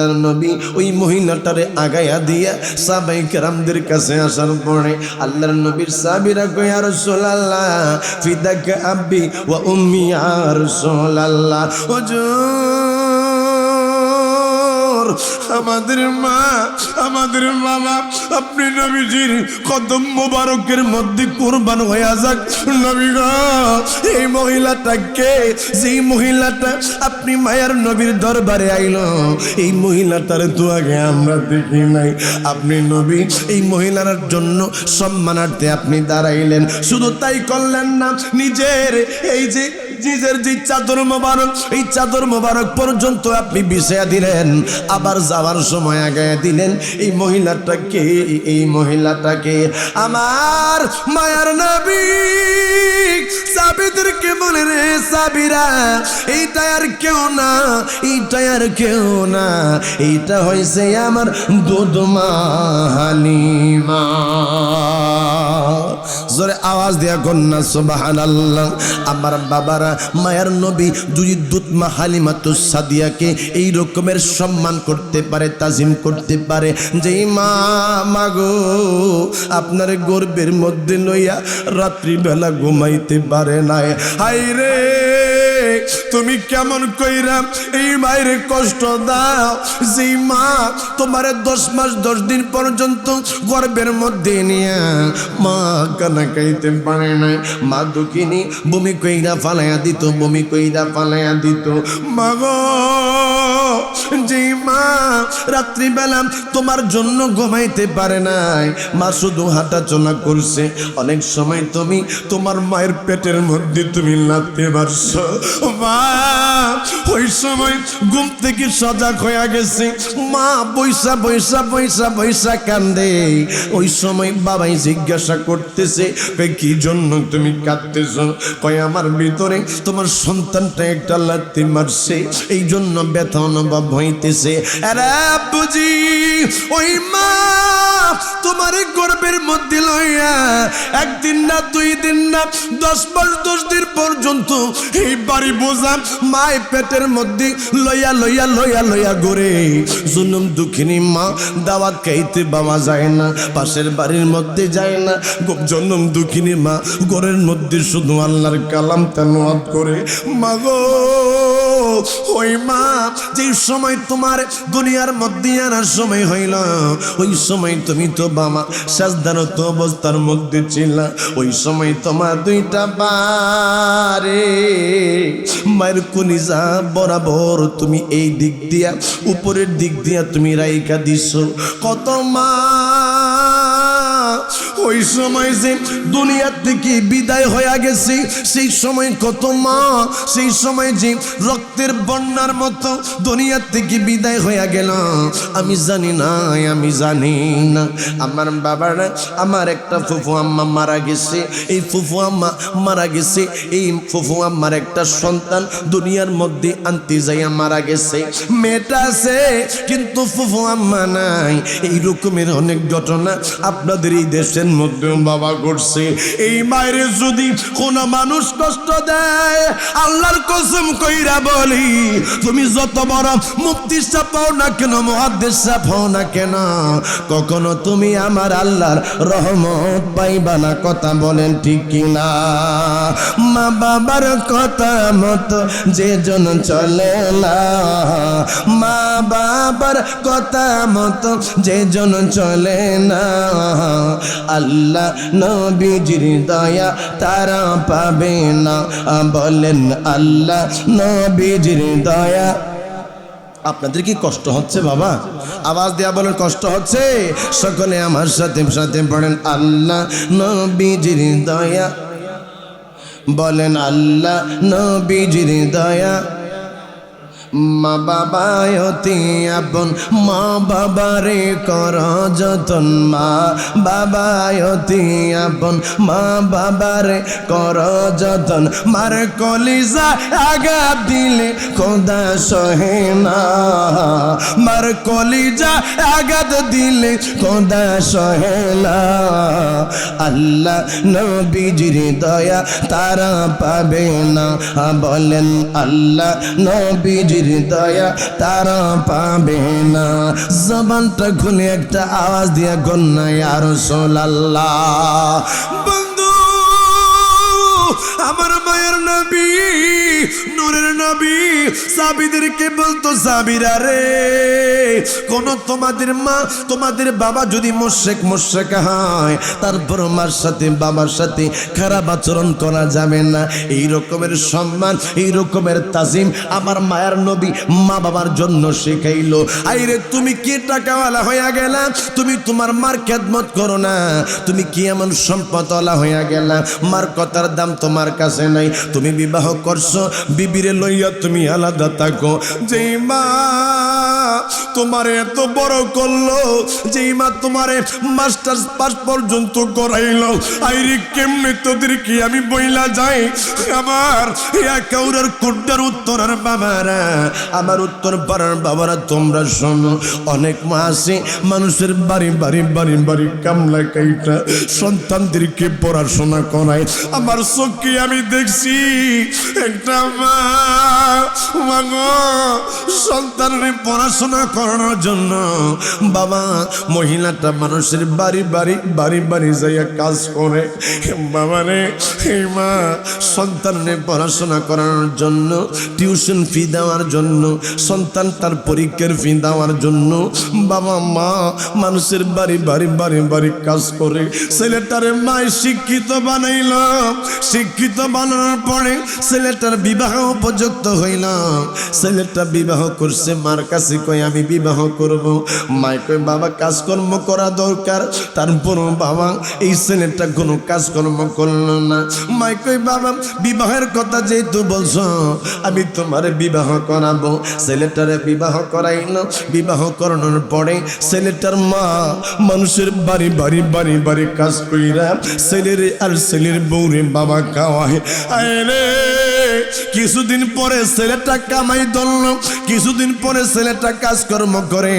আল্লাহর নবী ওই মহিলাটারে আগায়া দিয়া সাহাবায়ে কেরামদের কাছে আসার পরে আল্লাহর নবীর সাহাবীরা কয় ইয়া রাসূলুল্লাহ ফিদাকা আব্বি ওয়া উম্মি ইয়া রাসূলুল্লাহ হুজুর আমাদের মা আমাদের বাবা আপনি নবীজির কদম মোবারকের মধ্যে কুরবান হয়ে যাক নবী গো এই মহিলাটাকে যেই মহিলাটা আপনি মায়ার নবীর দরবারে আইলো এই মহিলাটার তো আগে আমরা দেখি নাই আপনি নবী এই মহিলার জন্য সম্মানার্থে আপনি দাঁড়াইলেন শুধু তাই করলেন না নিজের এই যে নিজের যে চাদর মোবারক এই চাদর মোবারক পর্যন্ত আপনি বিছায়া দিলেন আবার যাওয়ার সময় আগায় দিলেন এই মহিলাটাকে আমার মায়ার নবী সাবিদেরকে বলে রে সাবিরা এইটা আর কেউ না এইটা আর কেউ না এইটা হয়েছে আমার দুধমা হালিমা জোরে আওয়াজ দিয়া কন্যা সুবহানাল্লাহ আমার বাবারা মায়ার নবী যদি দুধমা হালিমাতুস সাদিয়াকে এই রকমের সম্মান করতে পারে তাজিম করতে পারে যে মা মাগো আপনার গর্বের মধ্যে লইয়া রাত্রিবেলা ঘুমাইতে পারে না হায় রে তুমি কেমন কইরা এই মায়ের কষ্ট দাও যে মা তোমারে 10 মাস 10 দিন পর্যন্ত গর্ভের মধ্যে নিয়ে মা কানা খাইতে পারে না মা দুঃখিনী বমি কইরা ফালাইয়া দিত বমি কইরা ফালাইয়া দিত মাগো যে মা রাত্রিবেলা তোমার জন্য ঘুমাইতে পারে নাই মা শুধু হাঁটাচলা করছে অনেক সময় তুমি তোমার মায়ের পেটের মধ্যে তুমি লাথি মারছো মা ওই সময় ঘুম থেকে সজাগ হয়ে গেছে মা বৈশা বৈশা বৈশা বৈশা কান্দে ওই সময় বাবাই জিজ্ঞাসা করতেছে কি জন্য তুমি কাঁদতেছ কয় আমার ভিতরে তোমার সন্তানটা একটা লাথি মারছে এই জন্য ব্যথা অনুভব হইতেছে আরে বুঝি ওই মা তোমার গর্ভের মধ্যে লইয়া একদিন না 2 দিন না 10 মাস 10 দিন পর্যন্ত এই বাড়ি বোঝা মায়ের পেটের মধ্যে লইয়া লইয়া লইয়া লইয়া ঘুরে জুলুম দুঃখিনী মা দাওয়াত খাইতে বাবা যায় না পাশের বাড়ির মধ্যে যায় না জনম দুঃখিনী মা ঘরের মধ্যে শুধু আল্লাহর কালাম তেলাওয়াত করে মাগো ওই মা যে সময় তোমার দুনিয়ার মধ্যে আনার সময় হইল ওই সময় তুমি তো বাবা সাজদারত অবস্থার মধ্যে ছিল ওই সময় তোমার 2টা বারে মায়ের কলিজা বরাবর তুমি এই দিক দিয়া উপরের দিক দিয়া তুমি রাইখা দিছো কত মা ওই সময় যে দুনিয়া থেকে বিদায় হয়ে গেছে সেই সময় কত মা সেই সময় যে রক্তের বন্যার মতো দুনিয়া থেকে বিদায় হয়ে গেল আমি জানি না আমার বাবারা আমার একটা ফুফু আম্মা মারা গেছে এই ফুফু আম্মা মারা গেছে এই ফুফু আম্মার একটা সন্তান দুনিয়ার মধ্যে আনতে যাইয়া মারা গেছে মেয়েটা আছে কিন্তু ফুফু আম্মা নাই এই রকমের অনেক ঘটনা আপনাদের এই দেশের মধ্যে বাবা করছে এই মায়ের যদি কোন মানুষ কষ্ট দেয় আল্লাহর কসম কইরা বলি তুমি যত বড় মুফতি সাহেব পাও না কেন মুহাদ্দিস সাহেব হও না কেন কখনো তুমি আমার আল্লাহর রহমত পাইবা না কথা বলেন ঠিক কিনা মা বাবার কথা মতো যে জন চলে না মা বাবার কথা মতো যে জন চলে না আল্লাহ নবীজির দয়া তারা পাবে না বলেন আল্লাহ নবীজির দয়া আপনাদের কি কষ্ট হচ্ছে বাবা আওয়াজ দেয়া বলেন কষ্ট হচ্ছে সকলে আমার সাথে সাথে পড়েন আল্লাহ নবীজির দয়া বলেন আল্লাহ নবীজির দয়া মা বাবা অতি আপন মা বাবারে কর যতন মা বাবা অতি আপন মা বাবারে কর যতন মার কলিজা আঘাত দিলে খোদা সহে না মার কলিজা আঘাত দিলে খোদা সহে না আল্লাহ নবীজির দয়া তারা পাবে না বলেন আল্লাহ নবীজির নবীর দয়া তারা পাবে না। জবানটা খুলে একটা আওয়াজ দিয়া গন্না ইয়া রাসূলুল্লাহ। বন্ধু আমার মায়ের নবী নূরের নবী সাহাবীদেরকে বলতো, সাহাবীরা রে, কোন তোমাদের মা তোমাদের বাবা যদি মুশরিক হয়, তারপর মার সাথে বাবার সাথে খারাপ আচরণ করা যাবে না। এই রকমের সম্মান, এই রকমের তাজিম আমার মায়ের নবী মা বাবার জন্য শেখাইলো। আইরে তুমি কি টাকাওয়ালা হইয়া গেলা, তুমি তোমার মার খেদমত করো না, তুমি কি এমন সম্পদওয়ালা হইয়া গেলা, মার কথার দাম তোমার কাছে নাই। তুমি বিবাহ করছো, বিবিরে লইয়া তুমি আলাদা থাকো। যেই মা তোমারে এত বড় করলো, যেই মা তোমারে মাস্টার্স পাস পর্যন্ত করাইলো, আইরে কেমনে তোদের কি আমি বইলা যাই। আমার কাউরার কুড্ডার উত্তরার বাবারা, আমার উত্তর পাড়ার বাবারা, তোমরা শোনো, অনেক মা আছে মানুষের বাড়ি বাড়ি বাড়ি বাড়ি কামলা কাইটা সন্তানদেরকে পড়াশোনা করায়। আমার চোখে আমি দেখছি একটা মা সন্তানের পড়াশোনা করানোর জন্য বাবা মহিলাটা মানুষের বাড়ি বাড়ি বাড়ি বাড়ি যাইয়া কাজ করে। বাবা রে, এই মা সন্তানের পড়াশোনা করানোর জন্য, টিউশন ফি দেওয়ার জন্য, সন্তান তার পরীক্ষার ফি দেওয়ার জন্য বাবা মা মানুষের বাড়ি বাড়ি বাড়ি বাড়ি কাজ করে। ছেলেটারে মায় শিক্ষিত বানাইল, শিক্ষিত বানানোর পরে ছেলেটার বিবাহ উপযুক্ত হইল। ছেলেটা বিবাহ করছে, মার কাছে কয় আমি বিবাহ করব। মায় কয় বাবা কাজকর্ম করা দরকার। তারপরও বাবা এই ছেলেটা কোনো কাজকর্ম করলো না। মায় কয় বাবা বিবাহের কথা যেহেতু বলছো, আমি তোমার বিবাহ করাবো। ছেলেটারে বিবাহ করাইল। বিবাহ করানোর পরে ছেলেটার মা মানুষের বাড়ি বাড়ি বাড়ি বাড়ি কাজ কইরা ছেলের আর ছেলের বউরে বাবা খাওয়ায়। আরে কিছুদিন পরে ছেলেটা কামাই ধরল, কিছুদিন পরে ছেলেটা কাজকর্ম করে,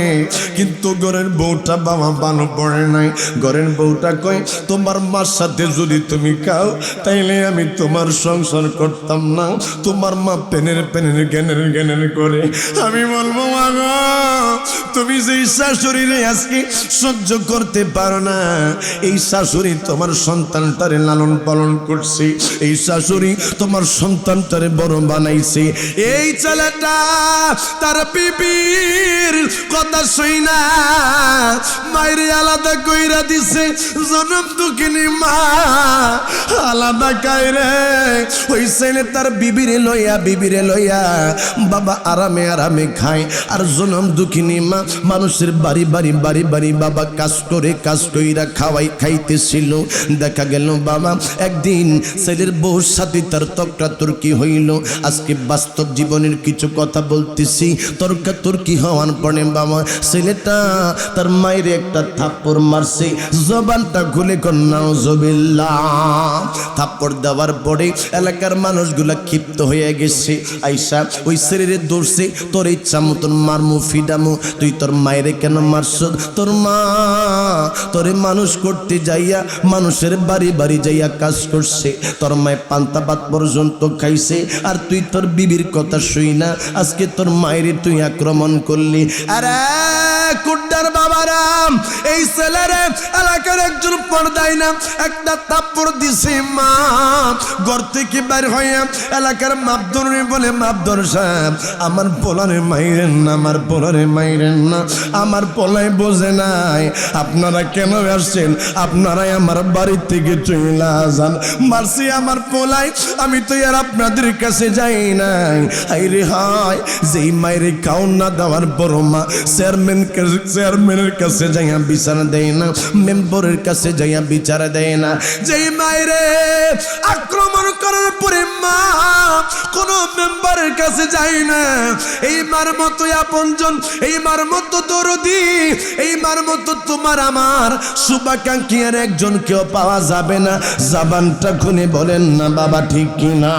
কিন্তু ঘরের বউটা বাবা ভালো পড়ে নাই। ঘরের বউটা কয় তোমার মার সাথে যদি তুমি খাও তাইলে আমি তোমার সংসার করতাম না। তোমার মা পেনের পেনের জ্ঞানের জ্ঞানের করে। আমি বলবো মা গো, তুমি যেই শাশুড়িরে আজকে সহ্য করতে পারো না, এই শাশুড়ি তোমার সন্তানটারে লালন পালন করছে, এই শাশুড়ি তোমার সন্তানটারে বড় বানাইছে। এই ছেলেটা তার বিবির কথা শুই না মায়ের আলাদা কইরা দিছে। জনম দুঃখিনী মা আলাদা কাইরে ওই ছেলে তার বিবিরে লইয়া বাবা আরামে আরামে খায়। আর জনম দুঃখিনী মা মানুষের বাড়ি বাড়ি বাড়ি বাড়ি বাবা কাজ কইরা খাইতেছিল। দেখা গেল বাবা একদিন ছেলের বউর সাথে তার তর্কাতর্কি হইল। আজকে বাস্তব জীবনের কিছু কথা বলতেছি। তর্কাতর্কি হওয়ার পরে বাবা ছেলেটা তার মায়ের একটা থাপ্পড় মারছে। জবানটা খুলে নাউজুবিল্লাহ। থাপ্পড় দেওয়ার পরে এলাকার মানুষগুলা ক্ষিপ্ত হয়ে গেছে। আইসা ওই ছেলেরে দৌড়ছে, তোর ইচ্ছা মতন মারমু ফিডামু, তুই তোর মায়ের কেন মারছ? তোর মা তোরে মানুষ করতে যাইয়া মানুষের বাড়ি বাড়ি যাইয়া কাজ করছে, তোর মায় পান্তা ভাত পর্যন্ত খাইছে, আর তুই তোর বিবির কথা শুই না আজকে তোর মায়ের তুই আক্রমণ করলি। আরে কুড্ডার বাবারাম, এই ছেলেরে এলাকার একজন পর্দায় না একটা থাপ্পড় দিছে। মা ঘর থেকে বের হইয়া এলাকার মাপদরে বলে, মাপদর সাহেব আমার পোলারে মাইরেন না, আমার পোলারে মাইরেন না, আমার পোলাই বোঝে নাই আপনারা কেন আসছেন, আপনারাই আমার বাড়ি থেকে চইলা যান। মারছি আমার পোলাই, আমি তো আর আপনাদের কাছে যাই নাই। হাইরে হায়, যেই মায়ের খাওন না দেওয়ার পর মা চেয়ারম্যানের কাছে যাইয়া বিচার দেয় না, মেম্বরের কাছে যাইয়া বিচার দেয় না। যেই মায়ের আক্রমণ করার পরে মা কোন মেম্বারের কাছে যায় না। এই মার মতো আপনজন, এই মার মতো দরদি, এই মার মতো তোমার আমার শুভাকাঙ্ক্ষী আর একজন কেউ পাওয়া যাবে না। জবানটা খুলে বলেন না বাবা, ঠিক কিনা?